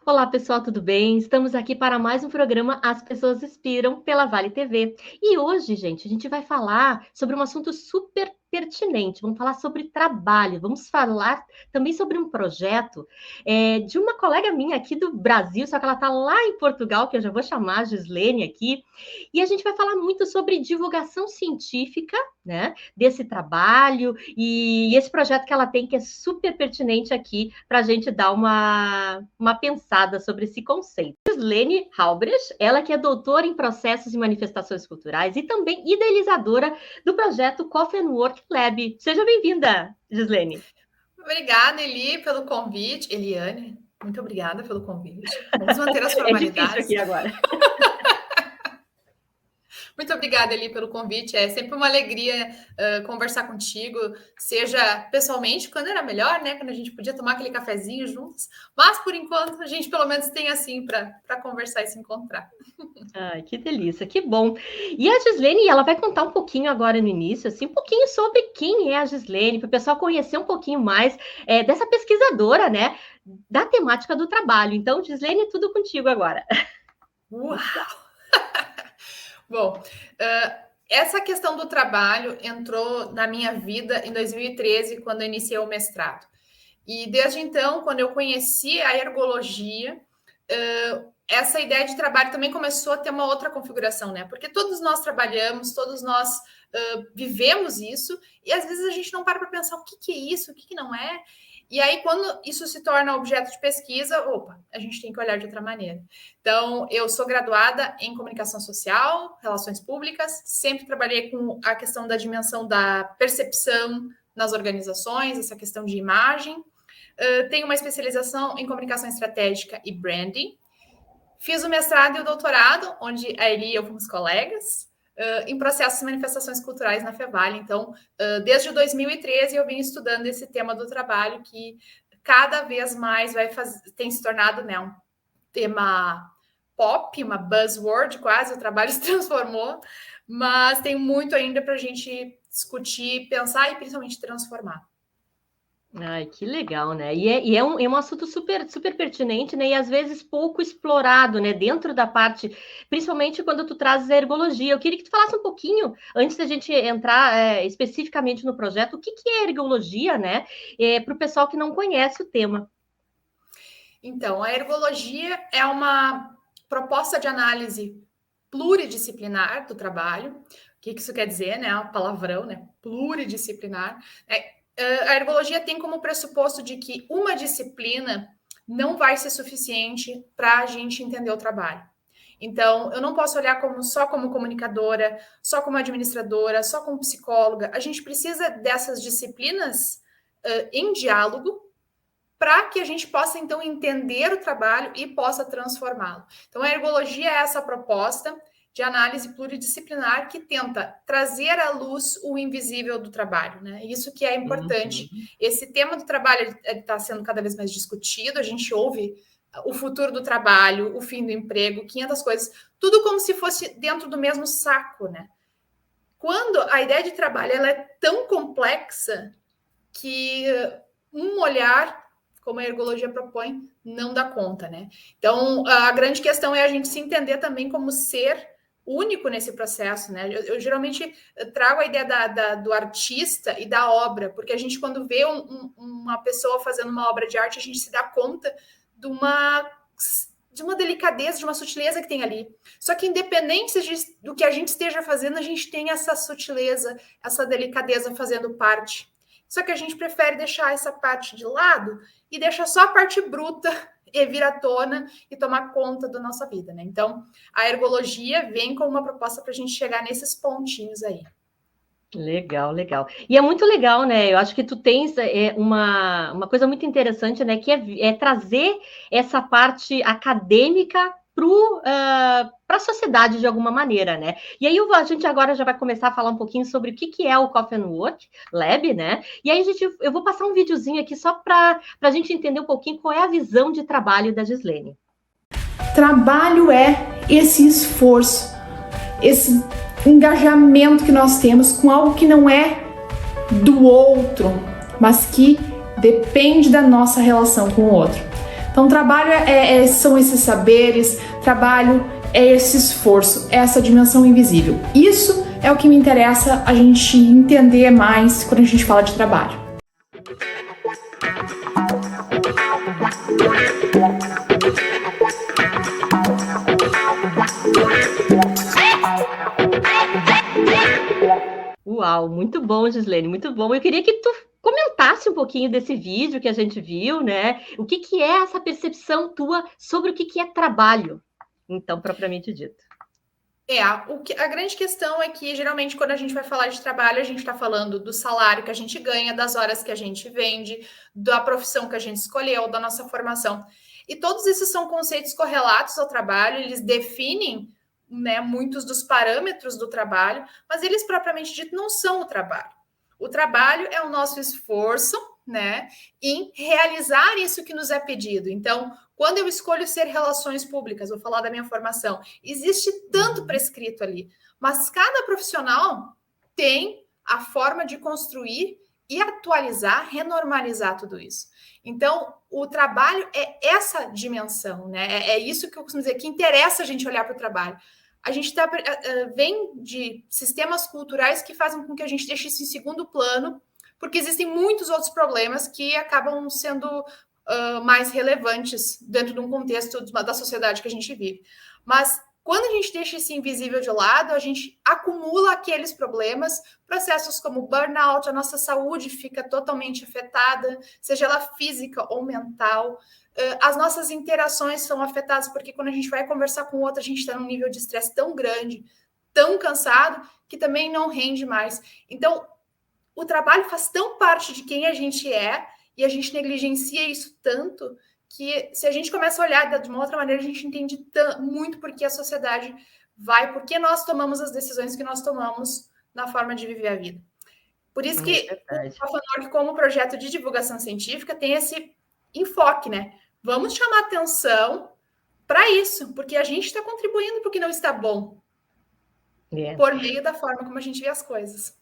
Olá, pessoal, tudo bem? Estamos aqui para mais um programa As Pessoas Inspiram pela Vale TV. E hoje, gente, a gente vai falar sobre um assunto super pertinente. Vamos falar sobre trabalho. Vamos falar também sobre um projeto de uma colega minha aqui do Brasil, só que ela está lá em Portugal, que eu já vou chamar a Gislene aqui. E a gente vai falar muito sobre divulgação científica, né, desse trabalho e esse projeto que ela tem, que é super pertinente aqui para a gente dar uma pensada sobre esse conceito. Gislene Halbrecht, ela que é doutora em processos e manifestações culturais e também idealizadora do projeto Coffee and Work Lab. Seja bem-vinda, Gislene. Obrigada, Eli, pelo convite. Eliane, muito obrigada pelo convite. Vamos manter as É difícil formalidades. aqui agora. Muito obrigada, Eli, pelo convite. É sempre uma alegria conversar contigo, seja pessoalmente, quando era melhor, né? Quando a gente podia tomar aquele cafezinho juntos. Mas, por enquanto, a gente pelo menos tem assim para conversar e se encontrar. Ai, que delícia, que bom. E a Gislene, ela vai contar um pouquinho agora no início, assim, um pouquinho sobre quem é a Gislene, para o pessoal conhecer um pouquinho mais dessa pesquisadora, né, da temática do trabalho. Então, Gislene, tudo contigo agora. Uau! Bom, essa questão do trabalho entrou na minha vida em 2013, quando eu iniciei o mestrado. E desde então, quando eu conheci a ergologia, essa ideia de trabalho também começou a ter uma outra configuração, né? Porque todos nós trabalhamos, todos nós vivemos isso, e às vezes a gente não para pensar o que é isso, o que não é. E aí, quando isso se torna objeto de pesquisa, a gente tem que olhar de outra maneira. Então, eu sou graduada em comunicação social, relações públicas, sempre trabalhei com a questão da dimensão da percepção nas organizações, essa questão de imagem. Tenho uma especialização em comunicação estratégica e branding. Fiz o mestrado e o doutorado, onde a Eli e eu fomos colegas, em processos e manifestações culturais na Fevale. Então, desde 2013, eu venho estudando esse tema do trabalho, que cada vez mais tem se tornado, né, um tema pop, uma buzzword quase, o trabalho se transformou, mas tem muito ainda para a gente discutir, pensar e principalmente transformar. Ai, que legal, né? E é um assunto super, super pertinente, né? E às vezes pouco explorado, né? Dentro da parte, principalmente quando tu trazes a ergologia. Eu queria que tu falasse um pouquinho, antes da gente entrar especificamente no projeto, o que é ergologia, né? Para o pessoal que não conhece o tema. Então, a ergologia é uma proposta de análise pluridisciplinar do trabalho. O que isso quer dizer, né? O palavrão, né? Pluridisciplinar. A ergologia tem como pressuposto de que uma disciplina não vai ser suficiente para a gente entender o trabalho. Então, eu não posso olhar só como comunicadora, só como administradora, só como psicóloga. A gente precisa dessas disciplinas em diálogo para que a gente possa, então, entender o trabalho e possa transformá-lo. Então, a ergologia é essa proposta de análise pluridisciplinar que tenta trazer à luz o invisível do trabalho, né? Isso que é importante. Uhum. Esse tema do trabalho está sendo cada vez mais discutido, a gente ouve o futuro do trabalho, o fim do emprego, 500 coisas, tudo como se fosse dentro do mesmo saco, né? Quando a ideia de trabalho ela é tão complexa que um olhar, como a ergologia propõe, não dá conta, né? Então, a grande questão é a gente se entender também como ser único nesse processo, né? Eu geralmente trago a ideia do artista e da obra, porque a gente, quando vê uma pessoa fazendo uma obra de arte, a gente se dá conta de uma delicadeza, de uma sutileza que tem ali. Só que independente do que a gente esteja fazendo, a gente tem essa sutileza, essa delicadeza fazendo parte. Só que a gente prefere deixar essa parte de lado e deixa só a parte bruta e vir à tona e tomar conta da nossa vida, né? Então, a ergologia vem com uma proposta para a gente chegar nesses pontinhos aí. Legal, legal. E é muito legal, né? Eu acho que tu tens uma coisa muito interessante, né? Que é trazer essa parte acadêmica para a sociedade de alguma maneira, né? E aí a gente agora já vai começar a falar um pouquinho sobre o que é o Coffee and Work Lab, né? E aí eu vou passar um videozinho aqui só para a gente entender um pouquinho qual é a visão de trabalho da Gislene. Trabalho é esse esforço, esse engajamento que nós temos com algo que não é do outro, mas que depende da nossa relação com o outro. Então, trabalho são esses saberes, trabalho é esse esforço, essa dimensão invisível. Isso é o que me interessa a gente entender mais quando a gente fala de trabalho. Uau, muito bom, Gislene, muito bom. Eu queria que tu comentasse um pouquinho desse vídeo que a gente viu, né? O que é essa percepção tua sobre o que é trabalho, então, propriamente dito. A grande questão é que, geralmente, quando a gente vai falar de trabalho, a gente está falando do salário que a gente ganha, das horas que a gente vende, da profissão que a gente escolheu, da nossa formação. E todos esses são conceitos correlatos ao trabalho, eles definem, né, muitos dos parâmetros do trabalho, mas eles, propriamente dito, não são o trabalho. O trabalho é o nosso esforço, né, em realizar isso que nos é pedido. Então, quando eu escolho ser relações públicas, vou falar da minha formação, existe tanto prescrito ali, mas cada profissional tem a forma de construir e atualizar, renormalizar tudo isso. Então, o trabalho é essa dimensão, né? É isso que eu costumo dizer, que interessa a gente olhar para o trabalho. A gente vem de sistemas culturais que fazem com que a gente deixe isso em segundo plano, porque existem muitos outros problemas que acabam sendo mais relevantes dentro de um contexto da sociedade que a gente vive. Mas quando a gente deixa esse invisível de lado, a gente acumula aqueles problemas, processos como burnout, a nossa saúde fica totalmente afetada, seja ela física ou mental. As nossas interações são afetadas, porque quando a gente vai conversar com o outro, a gente está num nível de estresse tão grande, tão cansado, que também não rende mais. Então, o trabalho faz tão parte de quem a gente é, e a gente negligencia isso tanto, que se a gente começa a olhar de uma outra maneira, a gente entende muito por que a sociedade vai, por que nós tomamos as decisões que nós tomamos na forma de viver a vida. Por isso que o FAFANORG, como projeto de divulgação científica, tem esse enfoque, né? Vamos chamar atenção para isso, porque a gente está contribuindo para o que não está bom, por meio da forma como a gente vê as coisas.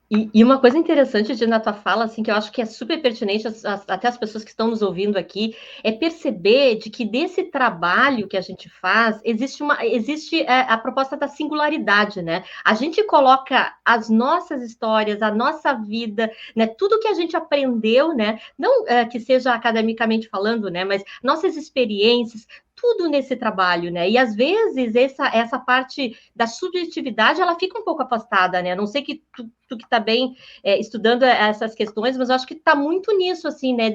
E uma coisa interessante na tua fala, assim, que eu acho que é super pertinente, até as pessoas que estão nos ouvindo aqui, é perceber de que desse trabalho que a gente faz, existe a proposta da singularidade, né? A gente coloca as nossas histórias, a nossa vida, né? Tudo que a gente aprendeu, né? Não que seja academicamente falando, né? Mas nossas experiências, tudo nesse trabalho, né? E às vezes essa parte da subjetividade ela fica um pouco afastada, né? A não sei que tu que está bem estudando essas questões, mas eu acho que está muito nisso, assim, né?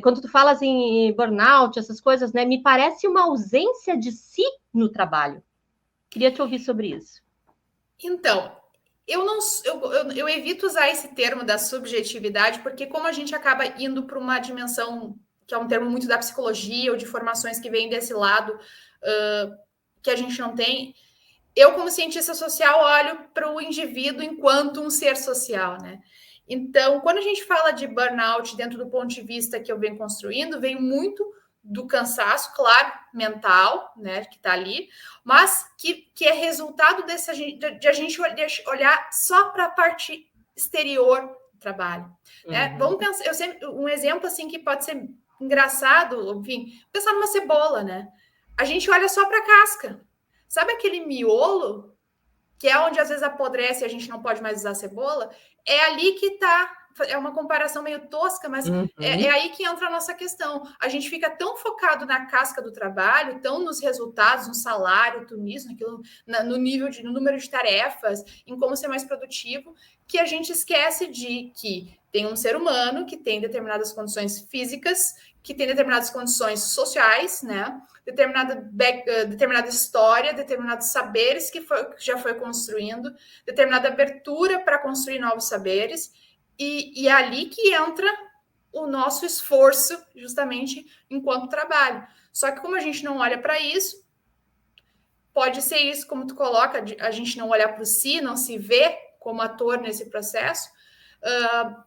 Quando tu falas em burnout, essas coisas, né? Me parece uma ausência de si no trabalho. Queria te ouvir sobre isso. Então, eu evito usar esse termo da subjetividade, porque como a gente acaba indo para uma dimensão que é um termo muito da psicologia ou de formações que vêm desse lado que a gente não tem. Eu, como cientista social, olho para o indivíduo enquanto um ser social, né? Então, quando a gente fala de burnout dentro do ponto de vista que eu venho construindo, vem muito do cansaço, claro, mental, né, que está ali, mas que é resultado de a gente olhar só para a parte exterior do trabalho. Né? Vamos pensar, um exemplo assim que pode ser engraçado, enfim, pensar numa cebola, né? A gente olha só para a casca. Sabe aquele miolo, que é onde às vezes apodrece e a gente não pode mais usar a cebola? É ali que está. É uma comparação meio tosca, mas é aí que entra a nossa questão. A gente fica tão focado na casca do trabalho, tão nos resultados, no salário, tudo isso, no nível no número de tarefas, em como ser mais produtivo, que a gente esquece de que tem um ser humano que tem determinadas condições físicas, que tem determinadas condições sociais, né? Determinada história, determinados saberes que já foi construindo, determinada abertura para construir novos saberes, e é ali que entra o nosso esforço, justamente enquanto trabalho. Só que como a gente não olha para isso, pode ser isso, como tu coloca, a gente não olhar para o si, não se vê como ator nesse processo.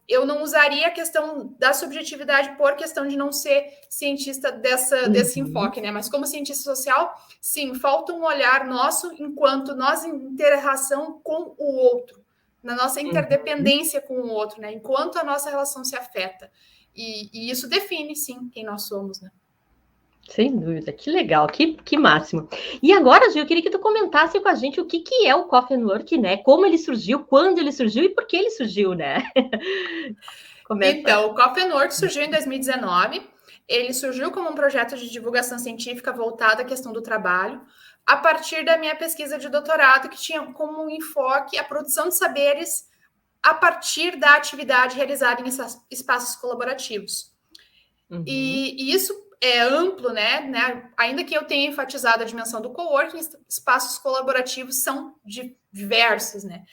Eu não usaria a questão da subjetividade por questão de não ser cientista desse enfoque, né? Mas como cientista social, sim, falta um olhar nosso enquanto nós em interação com o outro, na nossa interdependência com o outro, né? Enquanto a nossa relação se afeta. E isso define, sim, quem nós somos, né? Sem dúvida, que legal, que máximo. E agora, Gil, eu queria que tu comentasse com a gente o que é o Coffee and Work, né? Como ele surgiu, quando ele surgiu e por que ele surgiu, né? Começa. Então, o Coffee and Work surgiu em 2019. Ele surgiu como um projeto de divulgação científica voltado à questão do trabalho, a partir da minha pesquisa de doutorado, que tinha como enfoque a produção de saberes a partir da atividade realizada em espaços colaborativos. Uhum. E isso é amplo, né? Ainda que eu tenha enfatizado a dimensão do coworking, espaços colaborativos são diversos, né?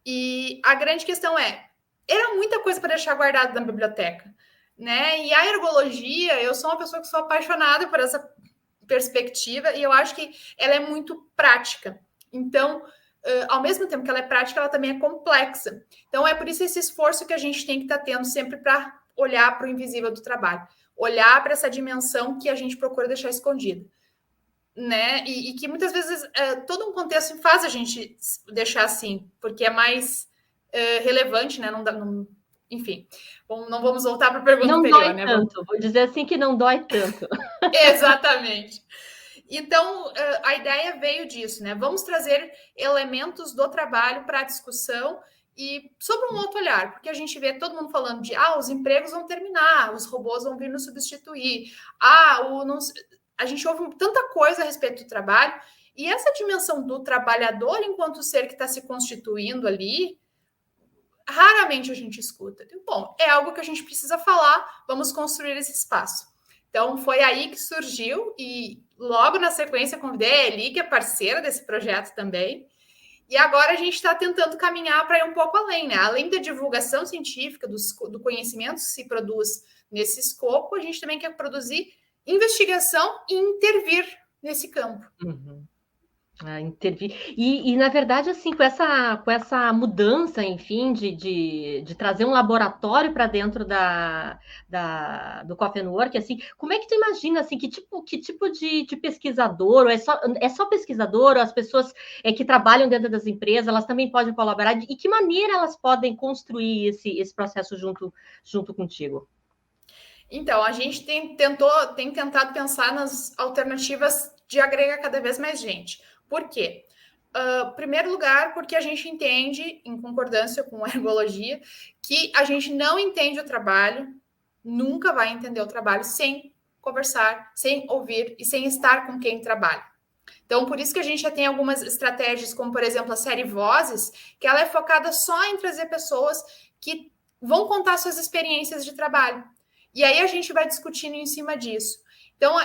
E a grande questão era muita coisa para deixar guardado na biblioteca, né? E a ergologia, eu sou uma pessoa que sou apaixonada por essa perspectiva e eu acho que ela é muito prática. Então, ao mesmo tempo que ela é prática, ela também é complexa. Então, é por isso esse esforço que a gente tem que estar tendo sempre para olhar para o invisível do trabalho, olhar para essa dimensão que a gente procura deixar escondida, né? E que muitas vezes todo um contexto faz a gente deixar assim, porque é mais relevante, né? Enfim, não vamos voltar para a pergunta anterior, Não dói tanto, vou dizer assim que não dói tanto. Exatamente. Então, a ideia veio disso, né? Vamos trazer elementos do trabalho para a discussão e sobre um outro olhar, porque a gente vê todo mundo falando de os empregos vão terminar, os robôs vão vir nos substituir, a gente ouve tanta coisa a respeito do trabalho, e essa dimensão do trabalhador enquanto ser que está se constituindo ali, raramente a gente escuta. Bom, é algo que a gente precisa falar, vamos construir esse espaço. Então, foi aí que surgiu, e logo na sequência convidei a Eli, que é parceira desse projeto também, e agora a gente está tentando caminhar para ir um pouco além, né? Além da divulgação científica, do conhecimento que se produz nesse escopo, a gente também quer produzir investigação e intervir nesse campo. Uhum. Intervir. E, na verdade, assim, com essa mudança, enfim, de trazer um laboratório para dentro do Coffee and Work, assim, como é que tu imagina, assim, que tipo de pesquisador, ou é só pesquisador, ou as pessoas que trabalham dentro das empresas, elas também podem colaborar, e que maneira elas podem construir esse processo junto contigo? Então, a gente tem tentado pensar nas alternativas de agregar cada vez mais gente. Por quê? Primeiro lugar, porque a gente entende, em concordância com a ergologia, que a gente não entende o trabalho, nunca vai entender o trabalho sem conversar, sem ouvir e sem estar com quem trabalha. Então, por isso que a gente já tem algumas estratégias, como, por exemplo, a série Vozes, que ela é focada só em trazer pessoas que vão contar suas experiências de trabalho. E aí a gente vai discutindo em cima disso. Então,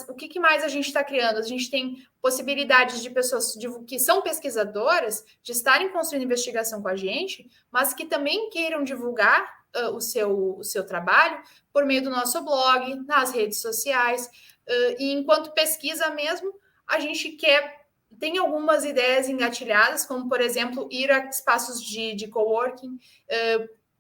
o que mais a gente está criando? A gente tem possibilidades de pessoas que são pesquisadoras de estarem construindo investigação com a gente, mas que também queiram divulgar o seu trabalho por meio do nosso blog, nas redes sociais. E enquanto pesquisa mesmo, a gente tem algumas ideias engatilhadas, como, por exemplo, ir a espaços de coworking,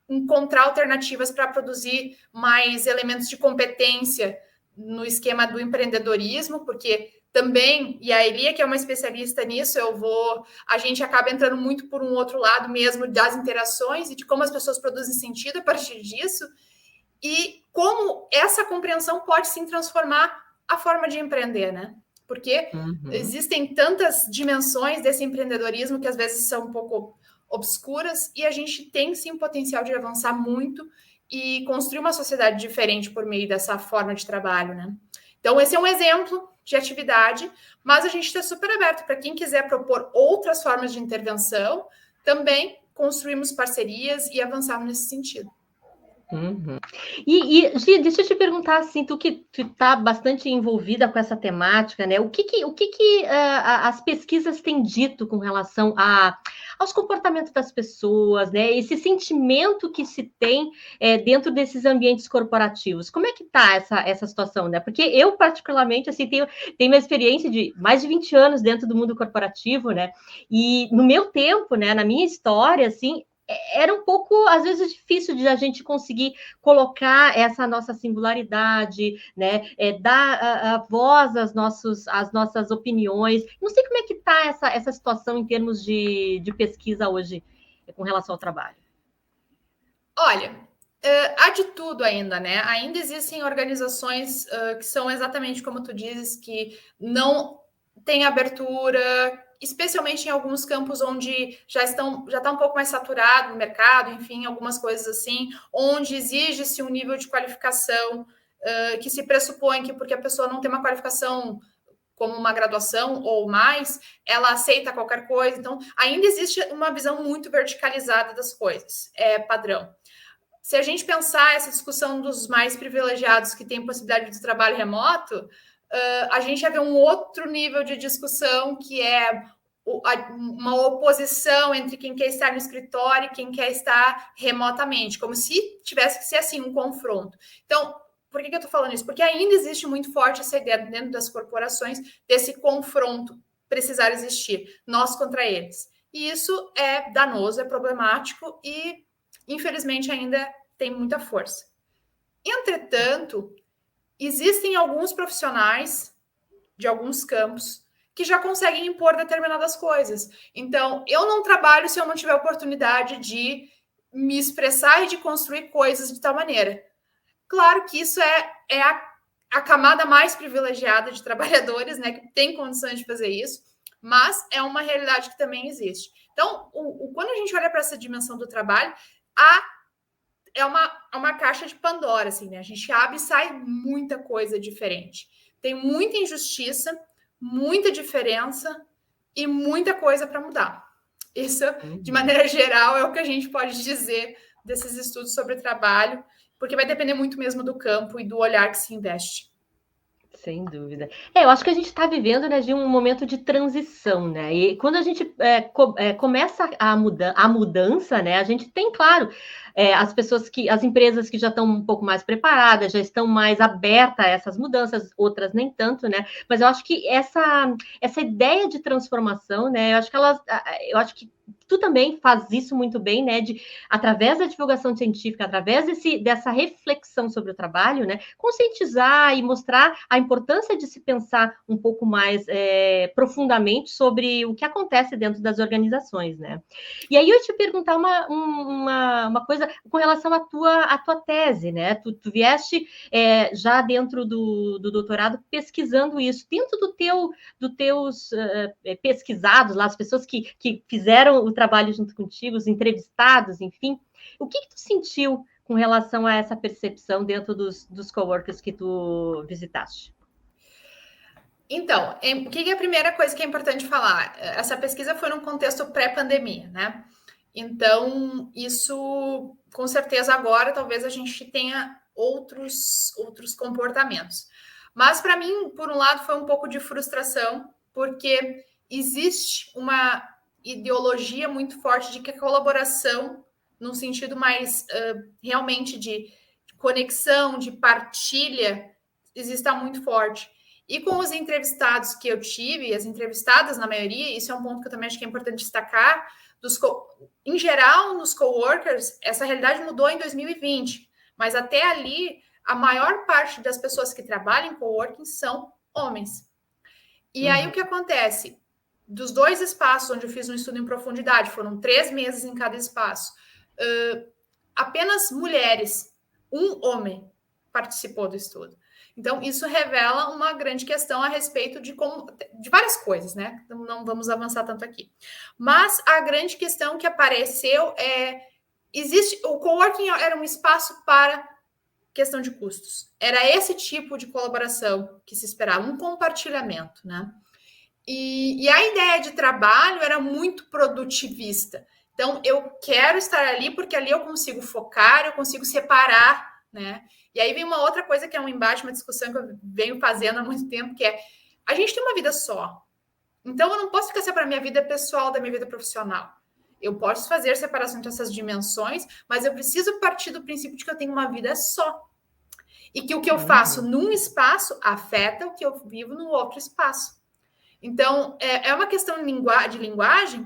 encontrar alternativas para produzir mais elementos de competência no esquema do empreendedorismo, porque também, e a Elia, que é uma especialista nisso, a gente acaba entrando muito por um outro lado mesmo das interações e de como as pessoas produzem sentido a partir disso, e como essa compreensão pode sim transformar a forma de empreender, né? Porque existem tantas dimensões desse empreendedorismo que às vezes são um pouco obscuras, e a gente tem sim potencial de avançar muito e construir uma sociedade diferente por meio dessa forma de trabalho, né? Então, esse é um exemplo de atividade, mas a gente está super aberto para quem quiser propor outras formas de intervenção, também construímos parcerias e avançarmos nesse sentido. Uhum. E Gi, deixa eu te perguntar, assim, tu que está bastante envolvida com essa temática, né? O que as pesquisas têm dito com relação aos comportamentos das pessoas, né? Esse sentimento que se tem dentro desses ambientes corporativos. Como é que está essa situação, né? Porque eu, particularmente, assim, tenho uma experiência de mais de 20 anos dentro do mundo corporativo, né? E no meu tempo, né, na minha história, assim, era um pouco, às vezes, difícil de a gente conseguir colocar essa nossa singularidade, né? Dar a voz às nossas opiniões. Não sei como é que está essa situação em termos de pesquisa hoje com relação ao trabalho. Olha, Há de tudo ainda, né? Ainda existem organizações que são exatamente como tu dizes, que não têm abertura, especialmente em alguns campos onde já está um pouco mais saturado o mercado, enfim, algumas coisas assim, onde exige-se um nível de qualificação que se pressupõe que porque a pessoa não tem uma qualificação como uma graduação ou mais, ela aceita qualquer coisa. Então, ainda existe uma visão muito verticalizada das coisas, é padrão. Se a gente pensar essa discussão dos mais privilegiados que têm possibilidade de trabalho remoto, a gente vai ver um outro nível de discussão que é uma oposição entre quem quer estar no escritório e quem quer estar remotamente, como se tivesse que ser assim um confronto. Então, por que eu estou falando isso? Porque ainda existe muito forte essa ideia dentro das corporações desse confronto precisar existir, nós contra eles. E isso é danoso, é problemático e, infelizmente, ainda tem muita força. Entretanto, existem alguns profissionais de alguns campos que já conseguem impor determinadas coisas. Então, eu não trabalho se eu não tiver oportunidade de me expressar e de construir coisas de tal maneira. Claro que isso é a camada mais privilegiada de trabalhadores, né, que tem condições de fazer isso, mas é uma realidade que também existe. Então, quando a gente olha para essa dimensão do trabalho, é uma caixa de Pandora, assim, né? A gente abre e sai muita coisa diferente. Tem muita injustiça, muita diferença e muita coisa para mudar. Isso, de maneira geral, é o que a gente pode dizer desses estudos sobre trabalho, porque vai depender muito mesmo do campo e do olhar que se investe. Sem dúvida. Eu acho que a gente está vivendo, né, de um momento de transição, né? E quando a gente começa a mudança, né, a gente tem, claro, as empresas que já estão um pouco mais preparadas, já estão mais abertas a essas mudanças, outras nem tanto, né? Mas eu acho que essa ideia de transformação, né, eu acho que tu também faz isso muito bem, né? Através da divulgação científica, através dessa reflexão sobre o trabalho, né? Conscientizar e mostrar a importância de se pensar um pouco mais profundamente sobre o que acontece dentro das organizações, né? E aí eu ia te perguntar uma coisa com relação à tua tese, né? Tu vieste já dentro do doutorado pesquisando isso. Dentro dos teus pesquisados lá, as pessoas que fizeram o trabalho junto contigo, os entrevistados, enfim, o que tu sentiu com relação a essa percepção dentro dos coworkers que tu visitaste? Então, o que é a primeira coisa que é importante falar? Essa pesquisa foi num contexto pré-pandemia, né? Então, isso, com certeza, agora talvez a gente tenha outros comportamentos. Mas, para mim, por um lado, foi um pouco de frustração, porque existe uma ideologia muito forte de que a colaboração, num sentido mais realmente de conexão, de partilha, exista muito forte. E com os entrevistados que eu tive, as entrevistadas na maioria, isso é um ponto que eu também acho que é importante destacar, em geral, nos coworkers, essa realidade mudou em 2020, mas até ali, a maior parte das pessoas que trabalham em coworking são homens. E aí, o que acontece? Dos 2 espaços onde eu fiz um estudo em profundidade, foram 3 meses em cada espaço, apenas mulheres, um homem participou do estudo. Então, isso revela uma grande questão a respeito de várias coisas, né? Então, não vamos avançar tanto aqui. Mas a grande questão que apareceu o coworking era um espaço para questão de custos. Era esse tipo de colaboração que se esperava, um compartilhamento, né? E a ideia de trabalho era muito produtivista. Então, eu quero estar ali porque ali eu consigo focar, eu consigo separar, né? E aí vem uma outra coisa que é um embate, uma discussão que eu venho fazendo há muito tempo, que é a gente tem uma vida só. Então, eu não posso ficar separando minha vida pessoal da minha vida profissional. Eu posso fazer separação entre essas dimensões, mas eu preciso partir do princípio de que eu tenho uma vida só. E que o que eu faço num espaço afeta o que eu vivo no outro espaço. Então, é uma questão de linguagem?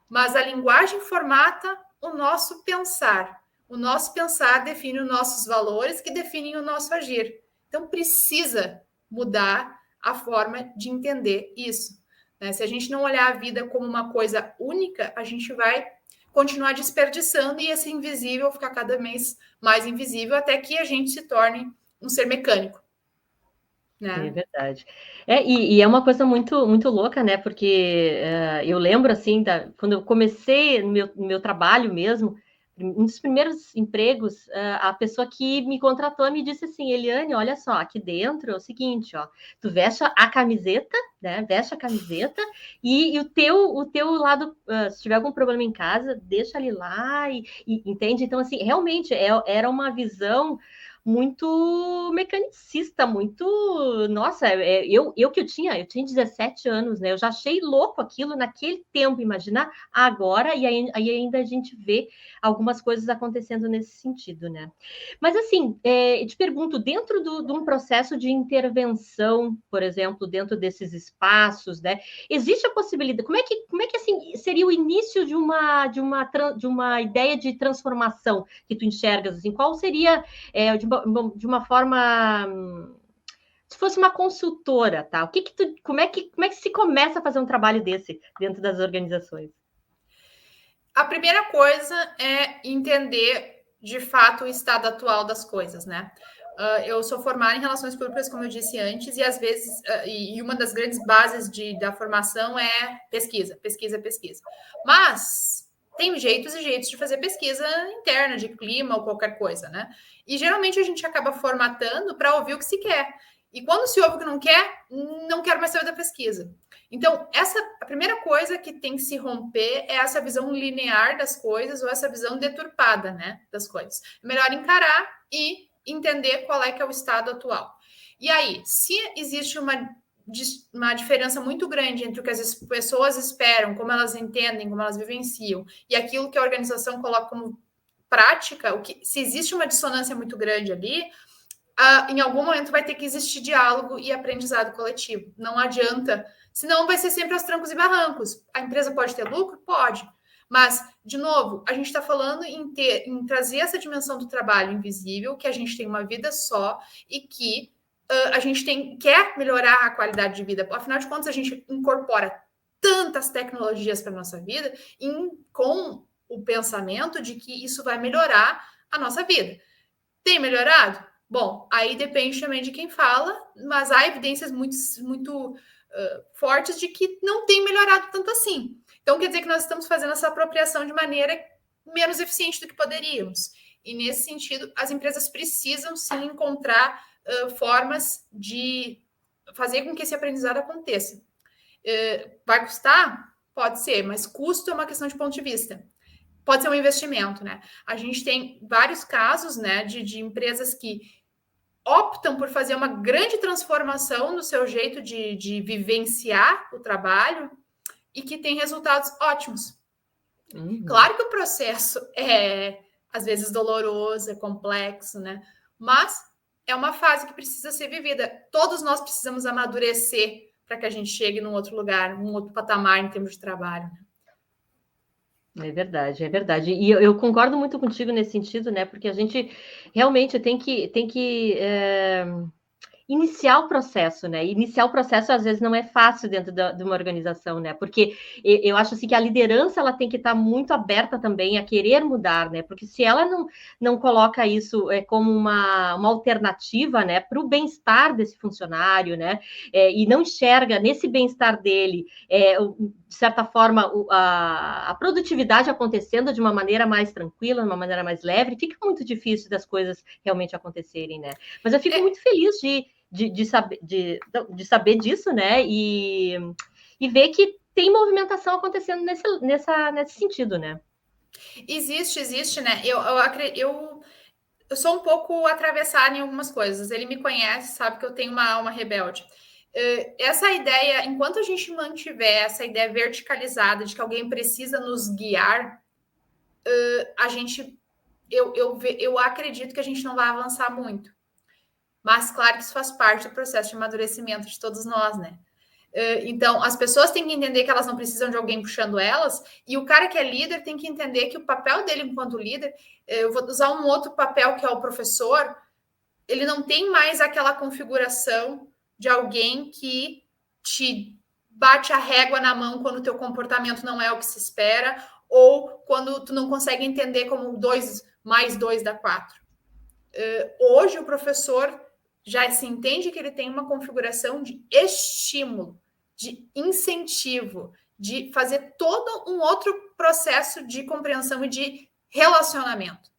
Mas a linguagem formata o nosso pensar. O nosso pensar define os nossos valores, que definem o nosso agir. Então, precisa mudar a forma de entender isso. Né? Se a gente não olhar a vida como uma coisa única, a gente vai continuar desperdiçando e esse invisível ficar cada vez mais invisível até que a gente se torne um ser mecânico. Né? É verdade. E é uma coisa muito, muito louca, né? Porque eu lembro, assim, quando eu comecei no meu trabalho mesmo, um dos primeiros empregos, a pessoa que me contratou me disse assim, Eliane, olha só, aqui dentro é o seguinte, ó, tu veste a camiseta, né? Veste a camiseta e o teu lado, se tiver algum problema em casa, deixa ali lá entende? Então, assim, realmente era uma visão muito mecanicista, muito. Nossa, eu tinha 17 anos, né? Eu já achei louco aquilo naquele tempo, imaginar agora, e aí ainda a gente vê algumas coisas acontecendo nesse sentido, né? Mas assim, te pergunto, dentro de um processo de intervenção, por exemplo, dentro desses espaços, né? Existe a possibilidade. Como é que assim seria o início de uma ideia de transformação que tu enxergas? Assim, qual seria de uma forma, se fosse uma consultora, tá? Como é que se começa a fazer um trabalho desse dentro das organizações? A primeira coisa é entender de fato o estado atual das coisas, né? Eu sou formada em relações públicas, como eu disse antes, e às vezes, e uma das grandes bases da formação é pesquisa. Mas tem jeitos e jeitos de fazer pesquisa interna, de clima ou qualquer coisa, né? E geralmente a gente acaba formatando para ouvir o que se quer. E quando se ouve o que não quero mais saber da pesquisa. Então, a primeira coisa que tem que se romper é essa visão linear das coisas ou essa visão deturpada, né, das coisas. É melhor encarar e entender qual é que é o estado atual. E aí, se existe uma diferença muito grande entre o que as pessoas esperam, como elas entendem, como elas vivenciam, e aquilo que a organização coloca como prática, se existe uma dissonância muito grande ali, em algum momento vai ter que existir diálogo e aprendizado coletivo. Não adianta, senão vai ser sempre aos trancos e barrancos. A empresa pode ter lucro? Pode. Mas, de novo, a gente está falando em trazer essa dimensão do trabalho invisível, que a gente tem uma vida só e que a gente quer melhorar a qualidade de vida. Afinal de contas, a gente incorpora tantas tecnologias para a nossa vida com o pensamento de que isso vai melhorar a nossa vida. Tem melhorado? Bom, aí depende também de quem fala, mas há evidências muito fortes de que não tem melhorado tanto assim. Então, quer dizer que nós estamos fazendo essa apropriação de maneira menos eficiente do que poderíamos. E, nesse sentido, as empresas precisam, sim, encontrar formas de fazer com que esse aprendizado aconteça. Vai custar? Pode ser, mas custo é uma questão de ponto de vista. Pode ser um investimento, né? A gente tem vários casos, né, de empresas que optam por fazer uma grande transformação no seu jeito de vivenciar o trabalho e que tem resultados ótimos. Uhum. Claro que o processo é, às vezes, doloroso, é complexo, né? Mas é uma fase que precisa ser vivida. Todos nós precisamos amadurecer para que a gente chegue num outro lugar, num outro patamar em termos de trabalho, né? É verdade, é verdade. E eu concordo muito contigo nesse sentido, né? Porque a gente realmente tem que iniciar o processo, né? Iniciar o processo às vezes não é fácil dentro de uma organização, né? Porque eu acho assim que a liderança ela tem que estar muito aberta também a querer mudar, né? Porque se ela não coloca isso como uma alternativa, né, para o bem-estar desse funcionário, né? E não enxerga nesse bem-estar dele, de certa forma, a produtividade acontecendo de uma maneira mais tranquila, de uma maneira mais leve, fica muito difícil das coisas realmente acontecerem, né? Mas eu fico muito feliz de saber disso, né? E ver que tem movimentação acontecendo nesse sentido, né? Existe, né? Eu sou um pouco atravessada em algumas coisas. Ele me conhece, sabe que eu tenho uma alma rebelde. Essa ideia, enquanto a gente mantiver essa ideia verticalizada de que alguém precisa nos guiar, eu acredito que a gente não vai avançar muito. Mas, claro que isso faz parte do processo de amadurecimento de todos nós, né? Então, as pessoas têm que entender que elas não precisam de alguém puxando elas, e o cara que é líder tem que entender que o papel dele enquanto líder, eu vou usar um outro papel que é o professor, ele não tem mais aquela configuração de alguém que te bate a régua na mão quando o teu comportamento não é o que se espera, ou quando tu não consegue entender como 2 mais 2 dá 4. Hoje o professor já se entende que ele tem uma configuração de estímulo, de incentivo, de fazer todo um outro processo de compreensão e de relacionamento,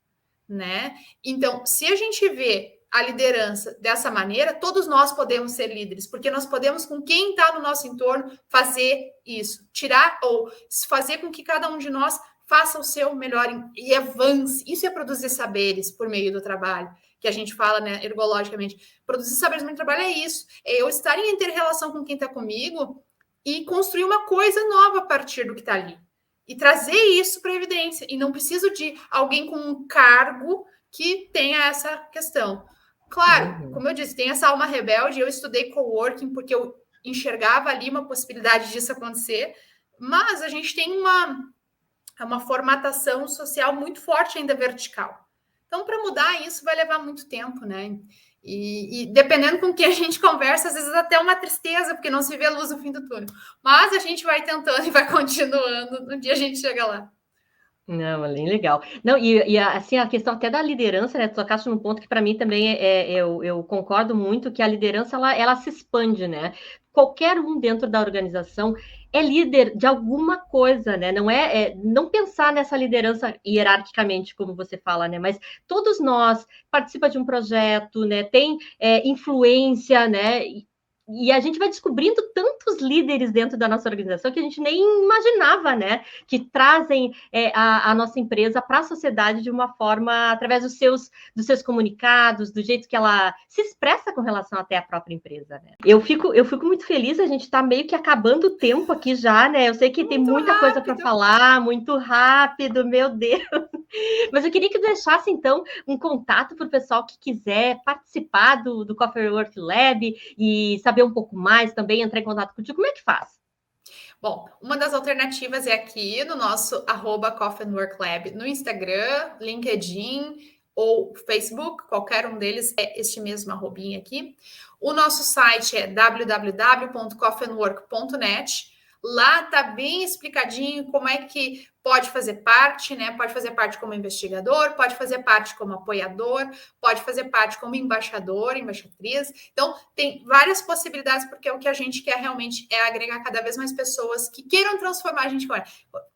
né? Então, se a gente vê a liderança dessa maneira, todos nós podemos ser líderes, porque nós podemos, com quem está no nosso entorno, fazer isso, tirar ou fazer com que cada um de nós faça o seu melhor e avance. Isso é produzir saberes por meio do trabalho, que a gente fala, né, ergologicamente. Produzir saberes no meio do trabalho é isso, é eu estar em inter-relação com quem está comigo e construir uma coisa nova a partir do que está ali. E trazer isso para a evidência. E não preciso de alguém com um cargo que tenha essa questão. Claro, como eu disse, tem essa alma rebelde. Eu estudei coworking porque eu enxergava ali uma possibilidade disso acontecer. Mas a gente tem uma formatação social muito forte ainda vertical. Então, para mudar isso vai levar muito tempo, né? E dependendo com quem a gente conversa, às vezes até uma tristeza, porque não se vê luz no fim do túnel. Mas a gente vai tentando e vai continuando, no dia a gente chega lá. Não, bem legal. Não, assim, a questão até da liderança, né? Tu tocaste num ponto que para mim também eu concordo muito, que a liderança ela se expande, né? Qualquer um dentro da organização é líder de alguma coisa, né? Não pensar nessa liderança hierarquicamente, como você fala, né? Mas todos nós participa de um projeto, né? Tem influência, né? E a gente vai descobrindo tantos líderes dentro da nossa organização que a gente nem imaginava, né? Que trazem a nossa empresa para a sociedade de uma forma, através dos seus comunicados, do jeito que ela se expressa com relação até à própria empresa, né? Eu fico muito feliz, a gente está meio que acabando o tempo aqui já, né? Eu sei que tem muita coisa para falar, muito rápido, meu Deus. Mas eu queria que deixasse, então, um contato para o pessoal que quiser participar do Coffee Work Lab e saber um pouco mais também, entrar em contato contigo. Como é que faz? Bom, uma das alternativas é aqui no nosso @Coffee&Work Lab no Instagram, LinkedIn ou Facebook, qualquer um deles é este mesmo arrobinha aqui. O nosso site é www.coffeeandwork.net. Lá tá bem explicadinho como é que pode fazer parte, né? Pode fazer parte como investigador, pode fazer parte como apoiador, pode fazer parte como embaixador, embaixatriz. Então, tem várias possibilidades, porque o que a gente quer realmente é agregar cada vez mais pessoas que queiram transformar a gente,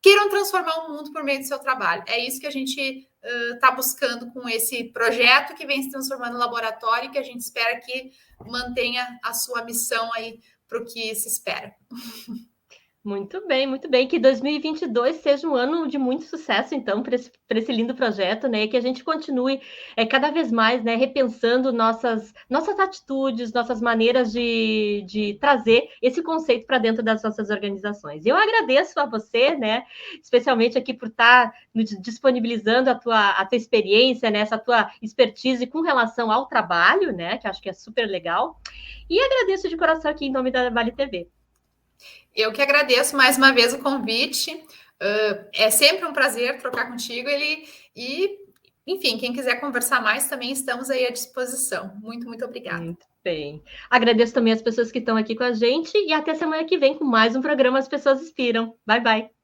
queiram transformar o mundo por meio do seu trabalho. É isso que a gente está buscando com esse projeto que vem se transformando em laboratório e que a gente espera que mantenha a sua missão aí para o que se espera. Muito bem. Que 2022 seja um ano de muito sucesso, então, para esse lindo projeto, né? Que a gente continue cada vez mais, né? Repensando nossas atitudes, nossas maneiras de trazer esse conceito para dentro das nossas organizações. E eu agradeço a você, né? Especialmente aqui por estar disponibilizando a tua experiência, né? Essa tua expertise com relação ao trabalho, né? Que acho que é super legal. E agradeço de coração aqui em nome da Vale TV. Eu que agradeço mais uma vez o convite. É sempre um prazer trocar contigo. Enfim, quem quiser conversar mais, também estamos aí à disposição. Muito, muito obrigada. Muito bem. Agradeço também as pessoas que estão aqui com a gente e até semana que vem com mais um programa As Pessoas Inspiram. Bye, bye.